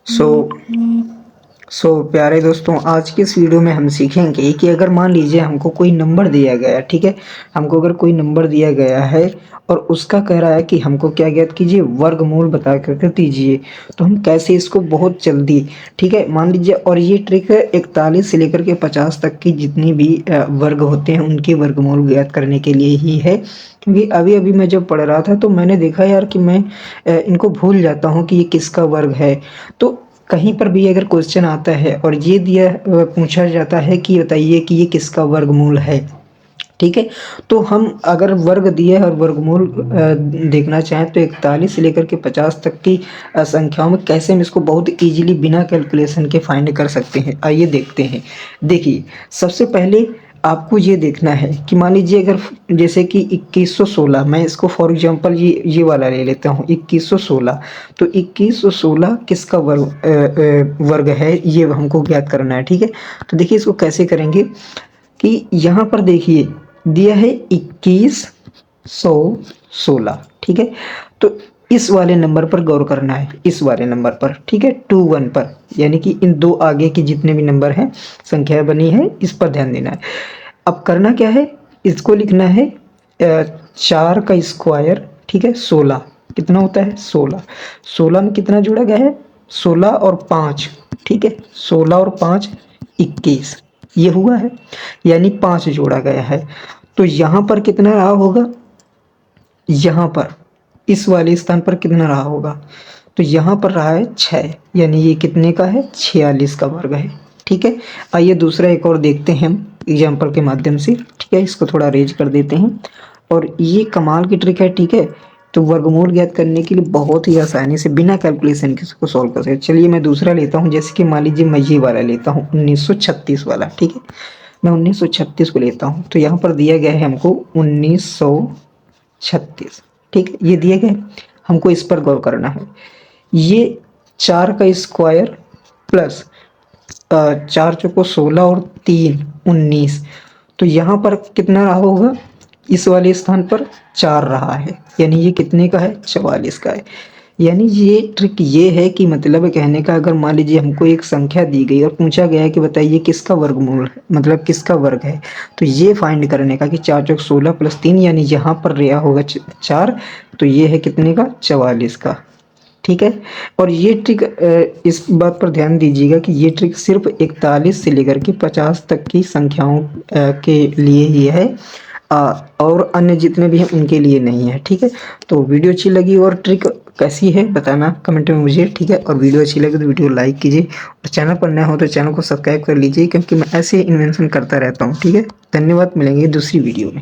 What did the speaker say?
सो प्यारे दोस्तों, आज की इस वीडियो में हम सीखेंगे कि अगर मान लीजिए हमको कोई नंबर दिया गया है, ठीक है। हमको अगर कोई नंबर दिया गया है और उसका कह रहा है कि हमको क्या ज्ञात कीजिए, वर्गमूल बता करके दीजिए। तो हम कैसे इसको बहुत जल्दी, ठीक है, मान लीजिए। और ये ट्रिक 41 से लेकर के 50 तक की जितनी भी वर्ग होते हैं उनके वर्गमूल ज्ञात करने के लिए ही है। क्योंकि अभी अभी मैं जब पढ़ रहा था तो मैंने देखा यार कि मैं इनको भूल जाता हूँ कि ये किसका वर्ग है। तो कहीं पर भी अगर क्वेश्चन आता है और ये दिया पूछा जाता है कि बताइए कि ये किसका वर्गमूल है, ठीक है। तो हम अगर वर्ग दिए और वर्गमूल देखना चाहें तो 41 से लेकर के 50 तक की संख्याओं में कैसे हम इसको बहुत इजीली बिना कैलकुलेशन के फाइंड कर सकते हैं, आइए देखते हैं। देखिए, सबसे पहले आपको ये देखना है कि मान लीजिए अगर जैसे कि 2116, मैं इसको फॉर एग्जांपल ये वाला ले लेता हूँ 2116। तो 2116 किसका वर्ग है ये हमको ज्ञात करना है, ठीक है। तो देखिए इसको कैसे करेंगे कि यहाँ पर देखिए दिया है 2116, ठीक है। तो इस वाले नंबर पर गौर करना है, इस वाले नंबर पर, ठीक है, 21 पर, यानी कि इन दो आगे के जितने भी नंबर हैं, संख्या बनी है, इस पर ध्यान देना है। अब करना क्या है, इसको लिखना है 4 का स्क्वायर, ठीक है, 16 कितना होता है 16। 16 में कितना जोड़ा गया है, 16 और 5, ठीक है, 16 और 5 21, ये हुआ है, यानी 5 जोड़ा गया है। तो यहाँ पर कितना रहा होगा, यहाँ पर इस वाले स्थान पर कितना रहा होगा, तो यहाँ पर रहा है 6, यानी ये कितने का है, 46 का वर्ग है, ठीक है। आइए दूसरा एक और देखते हैं हम एग्जाम्पल के माध्यम से, ठीक है। इसको थोड़ा रेज कर देते हैं और ये कमाल की ट्रिक है, ठीक है। तो वर्गमूल ज्ञात करने के लिए बहुत ही आसानी से बिना कैलकुलेशन के इसको सॉल्व कर सकते। चलिए मैं दूसरा लेता हूँ, जैसे कि मान लीजिए मैं ये वाला लेता हूँ 1936 वाला, ठीक है। मैं 1936 को लेता हूँ, तो यहाँ पर दिया गया है हमको 1936, ठीक है, ये दिए गए। हमको इस पर गौर करना है, ये 4 का स्क्वायर प्लस 4 चौको 16 और 3 19। तो यहाँ पर कितना रहा होगा, इस वाले स्थान पर 4 रहा है, यानी ये कितने का है, 44 का है। यानी ये ट्रिक ये है कि मतलब कहने का, अगर मान लीजिए हमको एक संख्या दी गई और पूछा गया है कि बताइए किसका वर्गमूल है, मतलब किसका वर्ग है, तो ये फाइंड करने का कि 4 चौक 16 प्लस 3, यानी यहाँ पर रहा होगा 4, तो ये है कितने का, 44 का, ठीक है। और ये ट्रिक इस बात पर ध्यान दीजिएगा कि ये ट्रिक सिर्फ 41 से लेकर के 50 तक की संख्याओं के लिए ही है, और अन्य जितने भी हैं उनके लिए नहीं है, ठीक है। तो वीडियो अच्छी लगी और ट्रिक कैसी है बताना कमेंट में मुझे, ठीक है। और वीडियो अच्छी लगे तो वीडियो लाइक कीजिए और चैनल पर नया हो तो चैनल को सब्सक्राइब कर लीजिए, क्योंकि मैं ऐसे इन्वेंशन करता रहता हूँ, ठीक है। धन्यवाद, मिलेंगे दूसरी वीडियो में।